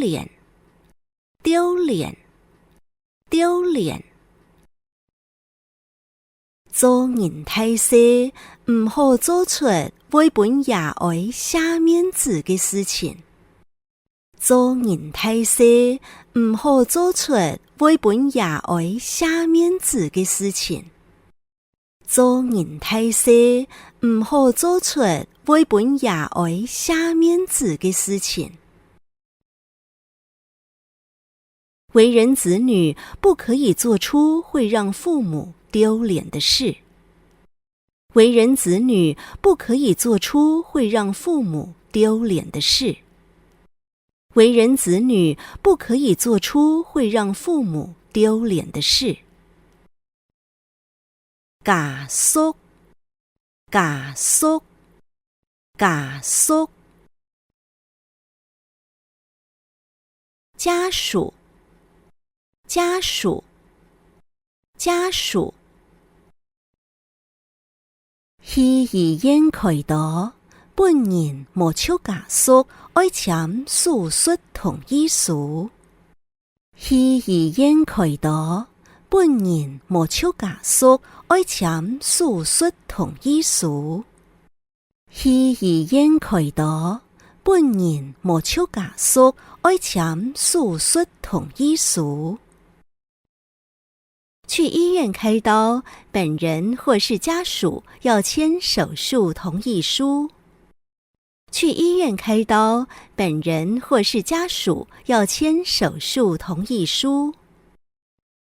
脸，丢脸，丢脸。做人太细，唔好做出违本野外下面子嘅事情。做人太细，唔好做出违本野外下面子嘅事情。做人太细，唔好做出违本野外下面子嘅事情。为人子女不可以做出会让父母丢脸的事。为人子女不可以做出会让父母丢脸的事。为人子女不可以做出会让父母丢脸的事。家属，家属，家属。家属，家属，家属。去医院开刀，本人无照家属爱签手术同意书。去医院开刀，本人无照家属爱签手术同意书。去医院开刀，本人无照家属爱签手术同意书。去医院开刀，本人或是家属要签手术同意书。去医院开刀，本人或是家属要签手术同意书。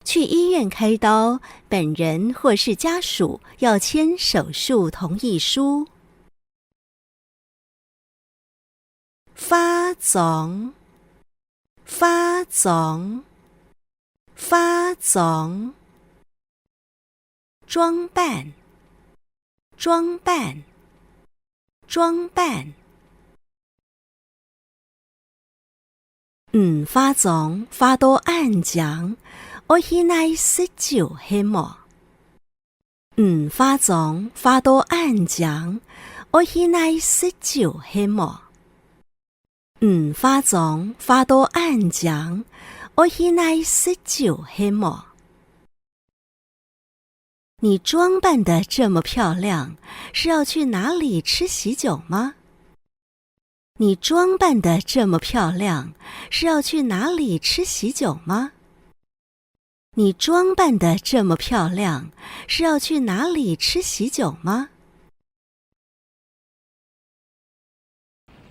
去医院开刀，本人或是家属要签手术同意书。化妆，化妆，化妆。装扮，装扮，装扮。唔化妆化到暗酱，我现在食酒黑么？唔化妆化到暗酱，我现在食酒黑么？唔化妆化到暗酱，我现在食酒黑么？你装扮得这么漂亮，是要去哪里吃喜酒吗？你装扮得这么漂亮，是要去哪里吃喜酒吗？你装扮得这么漂亮，是要去哪里吃喜酒吗？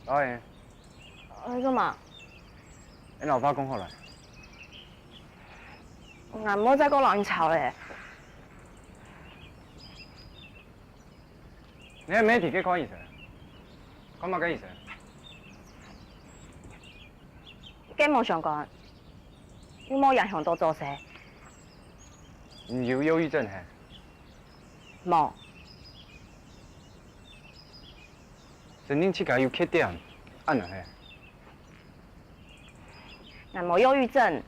阿姨，你干嘛？你老爸讲好了。唔好再講浪潮咧。你係咩自己講意思？講乜嘅意思？基本上講，有冇人向到做事？唔要憂鬱症係？冇。神經質有缺點，按哪係？嗱冇憂鬱症，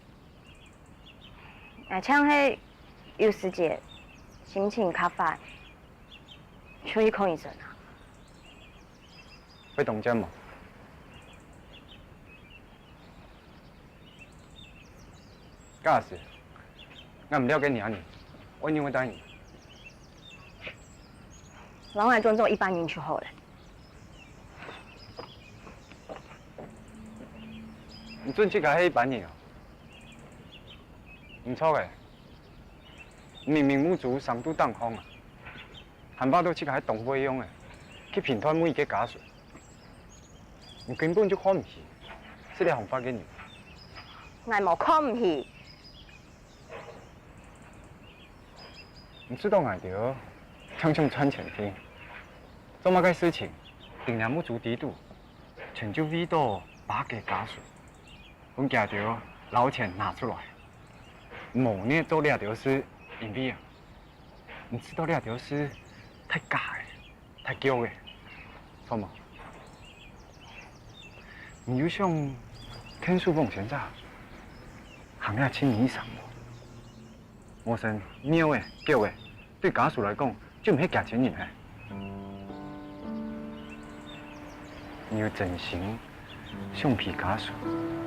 像係有時節心情較壞，需要看醫生啊。會動針嗎？假使我唔了解你啊你，我一定會答應你。讓我尊重一般人就好了。你準這個係一般人啊？唔錯嘅，明明無足上都當空啊，韓巴都這個係動不用嘅，去評斷每一個家屬，你根本就看唔起，這個紅發給你。我冇看唔起。你知道我哋常常穿前聽，做乜嘅事情，定然無足低度，成就為到百個家屬，我驚到老錢拿出來，某年做兩條事隱蔽啊！你知道兩條事太假嘅，太嬌嘅，錯嗎？你又像天書鳳先生，行下千年以上喎。我想喵嘅、嬌嘅，對家屬來講，就唔係價錢嘅。你要真心相比家屬。